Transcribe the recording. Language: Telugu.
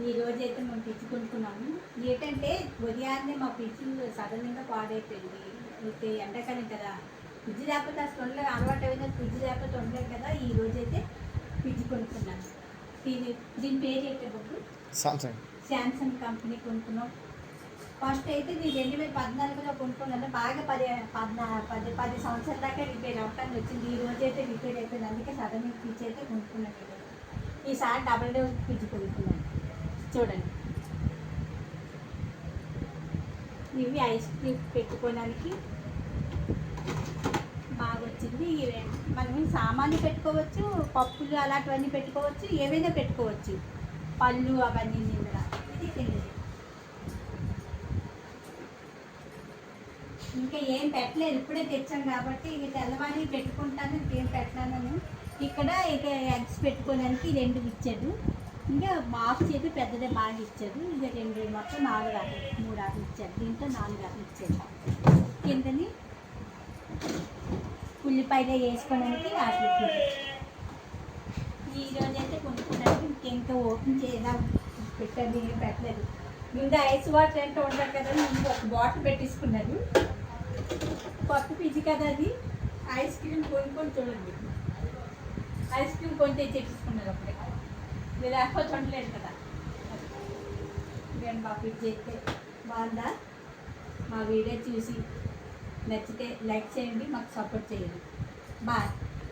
ఈరోజు అయితే మేము పిచ్చి కొనుక్కున్నాము. ఏంటంటే ఉదయాన్నే మా పిచ్చి సడన్గా పాడైపోయింది. అయితే ఎండాకాలం కదా, ఫ్రిడ్జ్ లేకపోతే అసలు ఉండలేదు. అలవాటు అయినా ఫ్రిడ్జ్ లేకపోతే ఉండలేదు కదా. ఈరోజు అయితే ఫ్రిడ్జ్ కొనుక్కున్నాను. దీని పేరు ఏంటి బాబు? శాంసంగ్ కంపెనీ కొనుక్కున్నాం. ఫస్ట్ అయితే నేను 2014లో కొనుక్కున్నాను. బాగా 10 సంవత్సరాల దాకా రిపేర్ అవ్వటానికి వచ్చింది. ఈ రోజు అయితే రిపేర్ అయిపోయింది. అందుకే సడన్గా ఫ్రిడ్జ్ అయితే కొనుక్కున్నాను. ఈసారి డబుల్ డోర్ ఫ్రిడ్జ్ కొనుక్కున్నాను. చూడండి, ఇవి ఐస్ క్రీమ్ పెట్టుకోవడానికి బాగా వచ్చింది. మనం సామాన్లు పెట్టుకోవచ్చు, పప్పులు అలాంటివన్నీ పెట్టుకోవచ్చు, ఏవైనా పెట్టుకోవచ్చు, పళ్ళు అవన్నీ ఇందులో. ఇది తిన్నది. ఇంకా ఏం పెట్టలేదు, ఇప్పుడే తెచ్చాను కాబట్టి ఇక తెల్లవారి పెట్టుకుంటాను. ఇంకేం పెట్టాను. ఇక్కడ ఇక ఎగ్స్ పెట్టుకోవడానికి 2 ఇచ్చాడు. ఇంకా మాకు చేతి పెద్దదే బాగా ఇచ్చారు. ఇక 2 మొత్తం 4 ఆటలు 3 ఆటలు ఇచ్చారు. దీంట్లో 4 ఆటలు ఇచ్చారు. కిందని ఉల్లిపాయలు వేసుకోవడానికి ఆటలు. ఈరోజు అయితే కొనుక్కోవడానికి ఇంకా ఓపెన్ చేయాలా పెట్టండి, ఏం పెట్టలేదు. ముందు ఐస్ వాటర్ అంటే ఉండదు కదా, ముందు ఒక బాటిల్ పెట్టేసుకున్నారు. కొత్త పిచ్చి కదా అది. ఐస్ క్రీమ్ కొనుక్కొని చూడండి, ఐస్ క్రీమ్ కొని తెచ్చేసుకున్నారు అప్పుడే. మీరు లేకపోతే ఉండలేదు కదా. ఇదండి మా పిచ్చి అయితే. బాగుందా? మా వీడియో చూసి నచ్చితే లైక్ చేయండి, మాకు సపోర్ట్ చేయండి. బాయ్.